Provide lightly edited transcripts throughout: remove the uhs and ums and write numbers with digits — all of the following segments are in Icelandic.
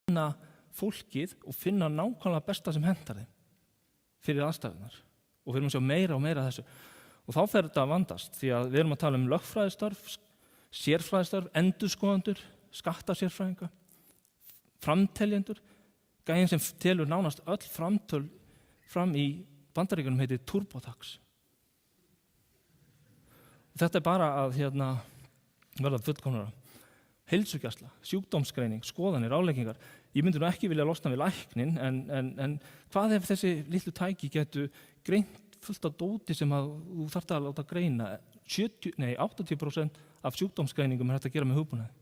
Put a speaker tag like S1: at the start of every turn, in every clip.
S1: finna fólkið og finna nákvæmlega besta sem hentar þeim fyrir aðstæðunar og við erum að sjá meira og meira af þessu og þá fer þetta að vandast því að við erum að tala um lögfræðistörf, sérfræðistörf, endurskoðendur, skattasérfræðinga, framteljendur, gæinn sem telur nánast öll framtöl fram í Bandaríkjunum heitir TurboTax. Þetta bara að verða fullkomnara. Heilsugæsla, sjúkdómsgreining, skoðanir, ráðleggingar. Ég myndi nú ekki vilja losna við læknin, en hvað ef þessi litlu tæki getu greint fullt af dóti sem að þú þarft að láta greina? 80% af sjúkdómsgreiningum hægt að gera með hugbúnaði.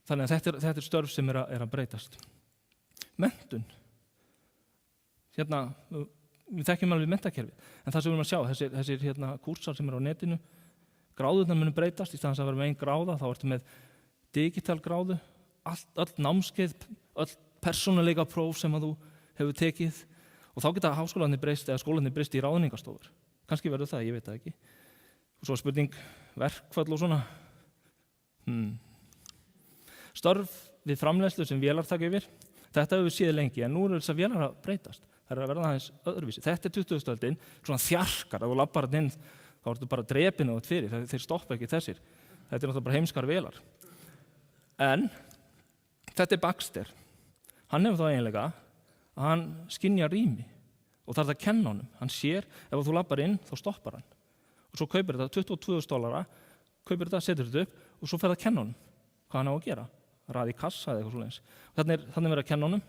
S1: Þannig að þetta er störf sem er að breytast. Menntun. Við þekkjum alveg menntakerfið, en það sem við erum að sjá, þessir kúrsar sem eru á netinu, gráðurnar munu breytast, í staðan að vera með ein gráða, þá ertu með digital gráðu, öll námskeið, öll persónuleika próf sem að þú hefur tekið og þá geta háskólarnir breyst eða skólarnir breyst í ráðningarstofur. Kannski verður það, ég veit það ekki. Og svo spurning verkfall og svona. Störf við framleiðslu sem vélar taka yfir, þetta hefur við séð lengi, en nú eru þessar vélar að breytast. Það er að verða aðeins öðruvísi. Þetta er 20. öldin, svona þjarkar, ef þú labbar inn, þá ertu bara drepinn og fyrir, þeir stoppa ekki þessir. Þetta er náttúrulega bara heimskar vélar. En þetta er Baxter. Hann hefur þá eiginlega að hann skynjar rými og það er að kenna honum. Hann sér, ef þú labbar inn, þá stoppar hann. Og svo kaupir þetta $22, kaupir þetta, setur þetta upp og svo fer það að kenna honum hvað hann á að gera. Raði í kassa eða eitthvað svoleiðis. Þannig verið að kenna honum,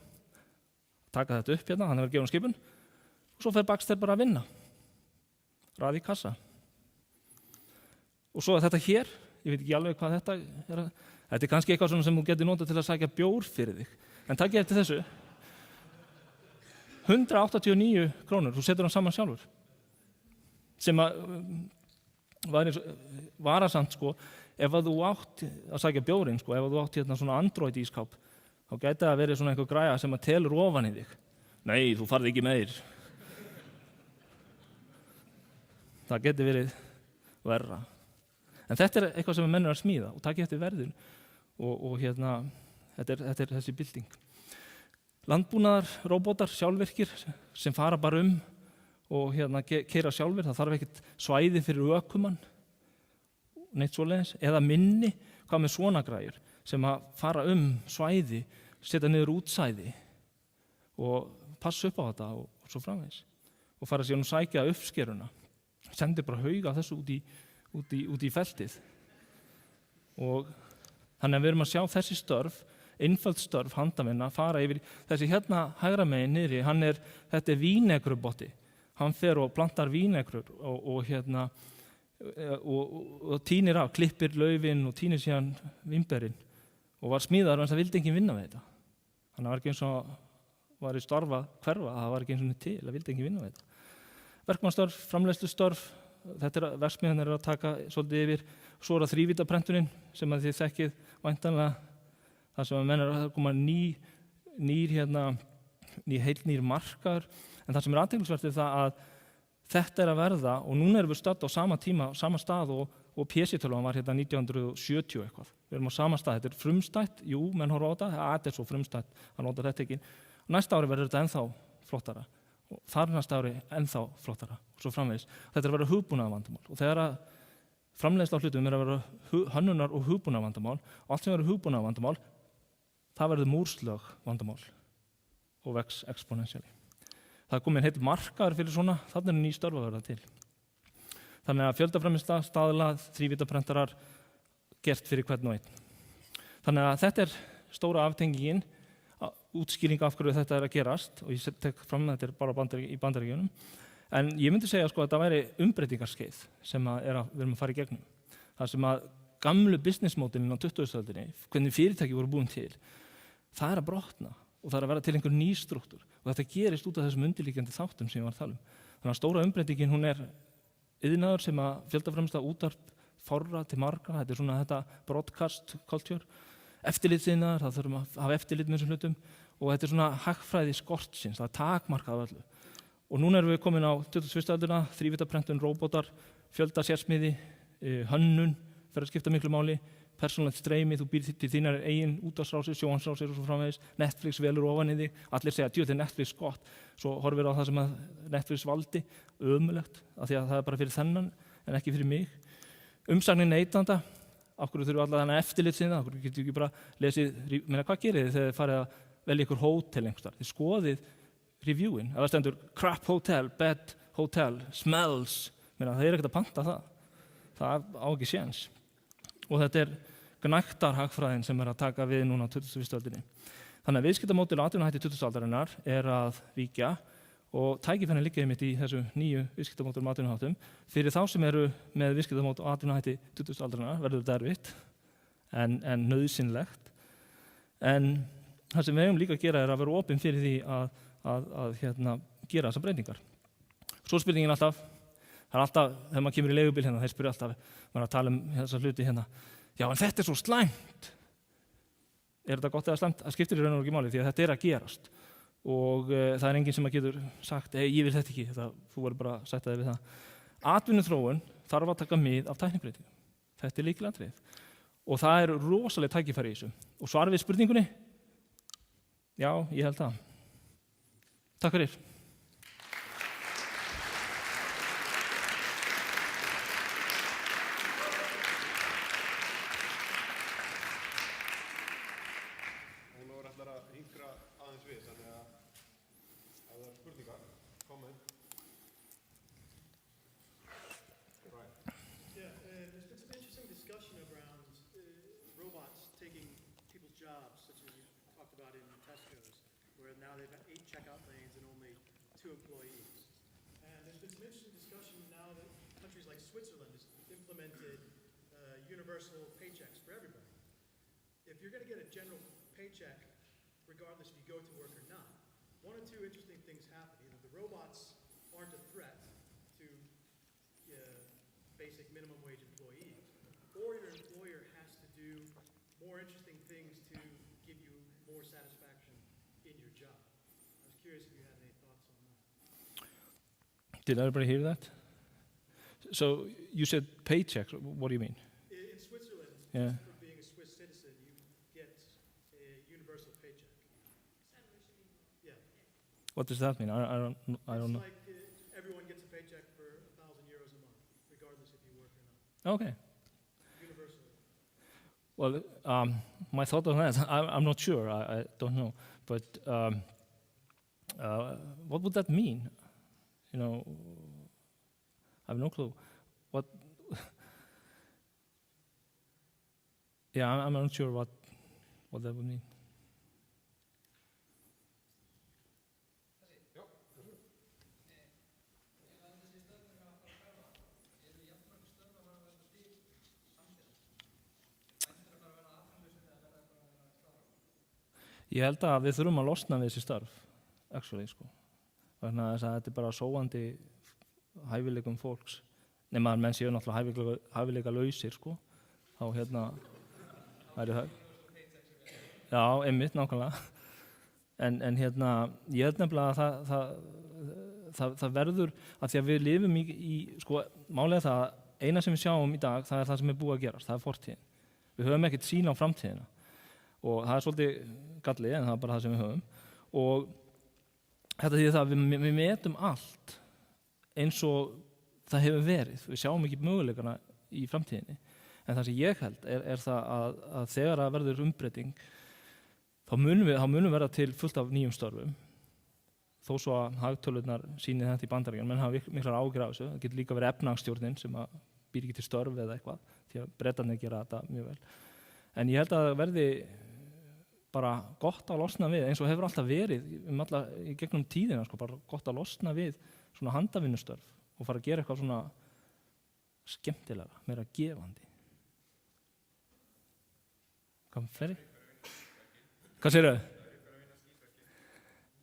S1: taka þetta upp hann hefur gefið skipun og svo fer Baxter bara að vinna. Raði í kassa. Og svo er þetta hér, ég veit ekki alveg hvað þetta er. Þetta er kannski eitthvað sem þú getur notað til að sækja bjór fyrir þig. En takk eftir þessu. 189 krónur, þú setur hann saman sjálfur. Sem að varasamt ef að þú átt að sækja bjórinn, ef að þú átt svona Android ískáp, þá gæti það verið svona einhver græja sem að telur ofan í þig. Nei, þú farð ekki meir. Það geti verið verra. En þetta er eitthvað sem menn eru að smíða og taka eftir verðin og þetta er þessi bylting. Landbúnaðar, róbótar, sjálfvirkir sem fara bara og keyra sjálfir, það þarf ekkert svæði fyrir ökumann, neitt svoleiðis, eða minni, hvað með svona græjur sem að fara svæði, setja niður útsæði og passa upp á þetta og svo framvegis og fara síðan og sækja uppskeruna, sendir bara hauga þessu út í feltið og þannig að við erum að sjá þessi störf, einföld störf handavinna fara yfir þessi hægra megin niðri, þetta er vínegrubotti, hann fer og plantar vínegrur og tínir af, klippir laufin og tínir síðan vínberin og var smíðaður en það vildi enginn vinna með þetta. Þannig að það var ekki eins og var í starfa hverfa, það var ekki eins og til, það vildi enginn vinna með þetta. Verkmannstörf, framleiðslustörf, verksmiðjarnir eru að taka svolítið yfir. Svo er það þrívídaprentunin sem að þið þekkið væntanlega, þar sem að menn eru að koma heilnýr markaður. En það sem er athyglisvert er það að þetta er að verða, og núna erum við stödd á sama tíma, sama stað og PC-tölvan var 1970 eitthvað. Við erum á sama stað, þetta er frumstætt, jú, menn horfa á þetta er svo frumstætt, að nota þetta ekki. Og næsta ári verður þetta ennþá flottara, og þar næsta ári ennþá flottara, og svo framvegis. Þetta er að vera hugbúnaðarvandamál, og þegar að framleiðsla á hlutum er að vera hönnunar- og hugbúnaðarvandamál, og allt sem verður hugbúnaðarvandamál, það verður múrslög vandamál og vex exponentially. Það er komin heill markaður fyrir svona, þannig er ný störf að verða til. Þannig að fjöldaframleiðsla, staðla, þrívídaprentarar, gert fyrir hvern og einn. Þannig að þetta er stóra aftengingin, útskýring af hverju þetta er að gerast, og ég tek fram að þetta er bara í Bandaríkjunum. En ég myndi segja að þetta væri umbreytingarskeið sem við erum að fara í gegnum. Það sem að gamlu businessmódelin á 20. öldinni, hvernig fyrirtæki voru búin til, það er að brotna og það er að vera til einhver ný strúktúr. Og þetta gerist út af þessum undirliggjandi þáttum sem ég var að tala um. Þannig að stóra umbreytingin, hún er iðnaður sem að fjöldaframleiðsla útvarp fárra til margra, þetta er svona þetta broadcast culture, eftirlitsiðnaður, það þurfum að hafa eftirlit með þessum hlutum og þetta er svona hagfræði skortsins, það er takmarkað af öllu. Og núna erum við komin á 21. öldina, þrívídaprentun, róbótar, fjöldasérsmiði, hönnun, fer að skipta miklu máli, persónulegt streymi, þú býr til þínar eigin útvarpsrásir, sjónvarpsrásir og svo framvegis, Netflix velur ofan í þig, allir segja, djú, þetta er Netflix gott, svo horfir á það sem að Netflix valdi, ömulegt, af því að það er bara fyrir þennan en ekki fyrir mig. Umsagnir neytanda, af hverju þurfum allar þennan eftirlitsinn, af hverju getur ekki bara lesið, hvað gerir þið þegar þið farið að velja ykkur hótel einhverstaðar? Þið skoðið reviewin, ef það stendur crap hotel, bad hotel, smells, það er ekkert að panta það á ekki séns. Og þetta er gnægtarhagfræðin sem er að taka við núna á 21. öldinni. Þannig að viðskiptamódel og atvinnuhætti 20. aldarinnar er að víkja og tækifærin liggja einmitt í þessu nýju viðskiptamódel og atvinnuháttum. Fyrir þá sem eru með viðskiptamódel og atvinnuhætti 20. aldarinnar verður þetta erfitt en nauðsynlegt. En það sem við eigum líka að gera er að vera opin fyrir því að gera þessar breytingar. Svo spurningin alltaf, það er alltaf, þegar maður kemur í leigubíl hérna, þeir spyrja alltaf, maður er að tala þessar hluti hérna, já en þetta er svo slæmt. Er þetta gott eða slæmt? Það skiptir í raun og ekki máli því að þetta er að gerast. Og það er enginn sem að getur sagt, ég vil þetta ekki, þú verður bara að sætta þig við það. Atvinnuþróun þarf að taka mið af tæknibreytingum. Þetta er lykilatriði. Og það er rosalega tækifæri í þessu. Og svarið við spurningunni, já, ég held það. Takk fyrir.
S2: Ólafur ætlar að hinkra aðeins við, þannig að ef það er spurningar, komið.
S3: Yeah, there's been some interesting discussion around robots taking people's jobs, such as you talked about in Tesco's, where now they've got 8 checkout lanes and only 2 employees. And there's been some interesting discussion now that countries like Switzerland has implemented universal paychecks for everybody. If you're going to get a general paycheck, regardless if you go to work or not, one or two interesting things happen. Either the robots aren't a threat to basic minimum wage employees, or your employer has to do more interesting things to give you more satisfaction in your job. I was curious if you had any thoughts on that.
S1: Did everybody hear that? So you said paychecks, what do you mean?
S3: In Switzerland,
S1: Yeah.
S3: for being a Swiss citizen, you get a universal paycheck. Yeah.
S1: What does that mean? I don't know.
S3: It's like everyone gets a paycheck for €1,000 a month, regardless if you work or not.
S1: Okay.
S3: Universally.
S1: Well, my thought on that, I'm not sure. I don't know. But what would that mean? You know, I have no clue. What? Yeah, I'm not sure what that would mean. Ég held að við þurfum að losna við þessi störf, actually, sko. Þannig að þetta er bara sóandi hæfileikum fólks. Nema að menn séu náttúrulega hæfileika lausir, sko. Þá væri það. Já, einmitt, nákvæmlega. En ég held nefnilega að það verður, að því að við lifum í sko, málega það, eina sem við sjáum í dag, það er það sem er búið að gerast, það er fortíðin. Við höfum ekkert sýn á framtíðina. Og það er svolítið galli, en það er bara það sem við höfum. Og þetta þýðir það að við metum allt eins og það hefur verið. Við sjáum ekki möguleikana í framtíðinni. En það sem ég held er það að þegar það verður umbreyting, þá munum verða til fullt af nýjum störfum. Þó svo að hagtölurnar sýni þetta í Bandaríkjunum, menn hafa miklar áhyggjur af þessu. Það getur líka verið efnahagsstjórnin sem býr ekki til störf eða eitthvað, því að Bretarnir gera þetta mjög vel. En ég held að það verði bara gott að losna við, eins og hefur alltaf verið í gegnum tíðina, sko, bara gott að losna við svona handavinnustörf og fara að gera eitthvað svona skemmtilega, meira gefandi. Hvað fleiri? Hvað segirðu?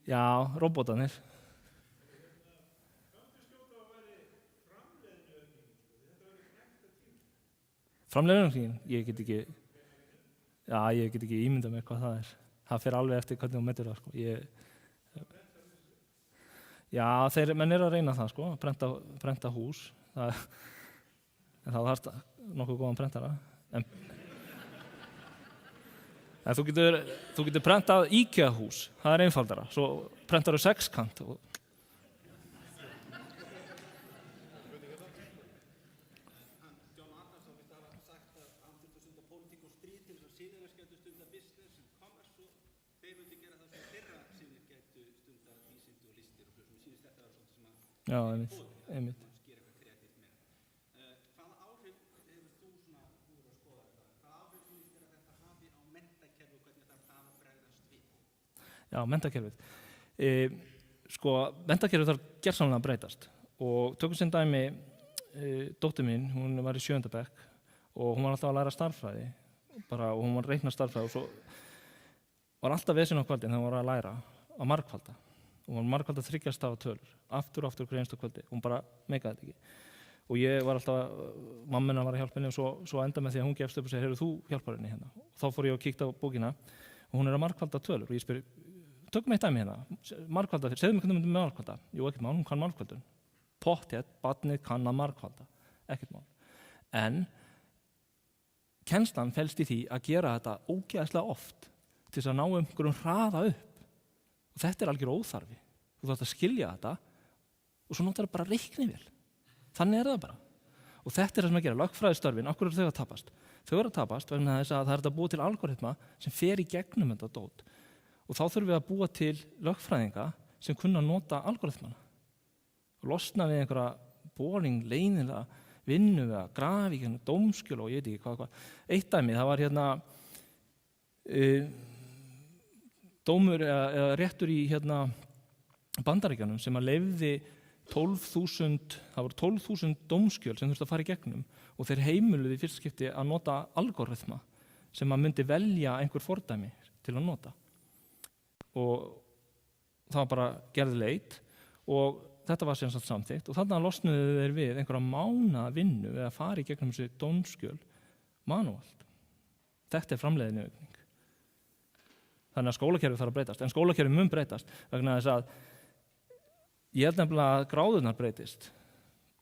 S1: Já, robotarnir. Framleiðniaukningin? Ég get ekki ímyndað mér hvað það er. Það fer alveg eftir hvernig þú metur það, sko. Já, menn eru að reyna það, sko, prenta hús. En það þarf nokkuð góðan prentara. En þú getur prentað IKEA-hús, það er einfaldara. Svo prentar þú sexkant.
S4: John Adams hafa sagt að hann þurfti að stunda pólitík og stríð til þess að synirnir gætu stunda business and commerce og þeir vildu gera það sem þeirra synir gætu stunda vísindi og listir og svo sýnist þetta að vera svona sem
S1: Já, einmitt.
S4: að skera eitthvað kreatíft meira. Hvaða áhrif hefur þú svona búið að skoða þetta? Hvaða áhrif finnst þér að þetta hafi á menntakerfi og hvernig það að bregðast við?
S1: Já, menntakerfið. Sko, menntakerfið þarf gersamlega að breytast og tökum sem dæmi dóttir mín, hún var í 7. bekk og hún var alltaf að læra stærðfræði og hún var að reikna stærðfræði og svo var alltaf vesinn á kvöldin þegar hún var að læra að margfalda og hún var margfalda 3 stafa tölur aftur og aftur hver einstu kvöldi og hún bara meikaði þetta ekki og ég var alltaf, mammina var að hjálpa henni og svo enda með því að hún gefst upp og segir, heyrðu þú hjálpar henni hérna og þá fór ég að kíkta á bókina og hún er að margfalda tölur og ég spyr, tökum eitt dæmi hérna, margfalda, segðu mig hvernig myndum við margfalda jú, ekkert mál, hún kann margfaldun pottþétt, barnið kann að margfalda ekkert mál, en kennslan felst í því að gera þetta ógeðslega oft til þess að ná einhverjum hraða upp og þetta er algjör óþarfi þú þarft að skilja þetta og svo notar það bara reiknivél þannig er það bara og þetta er það sem að gera, lögfræðistörfin, af hverju eru þau að tapast? Þau eru að tapast vegna þess að það er að búa til algoritma sem fer í gegnum þetta dót og þá þurfum við að búa til lögfræðinga sem kunna að nota algoritmana og losna við einhverja boring, leynilega vinnu við að grafi, dómskjöl og ég veit ekki hvað. Eitt dæmi, það var hérna dómur eða réttur í hérna Bandaríkjunum sem að leyfði 12.000, það voru 12.000 dómskjöl sem þurfti að fara í gegnum og þeir heimiluðu í fyrsta skipti að nota algoritma sem að myndi velja einhver fordæmi til að nota og það var bara gerð leit og þetta var sem sagt samþykkt og þannig að losnuðu þeir við einhverja mánaða vinnu við að fara í gegnum þessi dómskjöl manúalt. Þetta er framleiðniaukning. Þannig að skólakerfið þarf að breytast, en skólakerfið mun breytast vegna þess að ég held nefnilega að gráðurnar breytist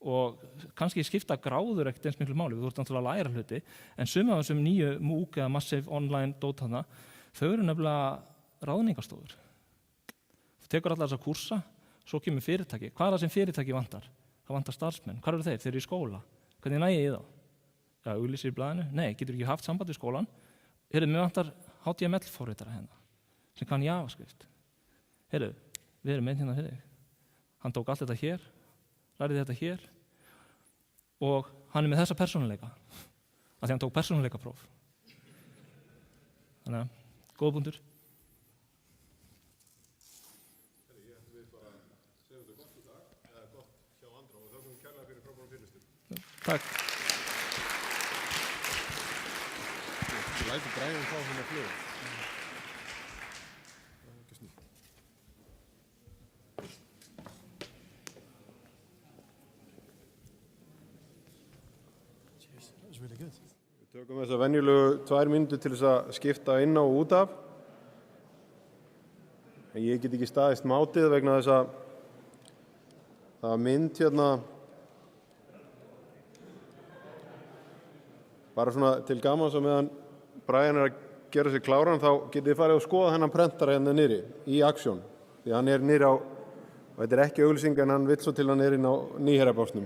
S1: og kannski skipta gráður ekkert eins miklu máli, þú ert náttúrulega að læra hluti, en sum af þessum nýju MOOC eða Massive Online dótana, þau eru nefnilega ráðningarstofur. Þú tekur allar þessa kúrsa, svo kemur fyrirtæki. Hvað er það sem fyrirtæki vantar? Það vantar starfsmenn. Hvar eru þeir? Þeir eru í skóla. Hvernig næ ég í þá? Já, auglýsir í blaðinu? Nei, getur ekki haft samband við skólan? Heyrðu, mér vantar HTML-forritara hérna, sem kann JavaScript. Heyrðu, við erum með hérna fyrir þig. Hann tók allt þetta hér, lærði þetta hér og hann er með þessa persónuleika, af því hann tók persónuleikapróf. Þannig að, góða punktur. Takk.
S2: Ég læti Brian fá svona flug. Það er ekki snilt.
S3: Cheers, that was really good.
S2: Við tökum þessa venjulegu 2 mínútur til þess að skipta inn á og út af. En ég get ekki staðist mátið vegna þess að það var mynd hérna bara svona til gamans og meðan Brian er að gera sér kláran þá getið þið farið að skoða hennan prentara hérna niðri í Action því hann er niðri á, og þetta er ekki auglýsing en hann vill svo til hann er inn á Nýherjabásnum.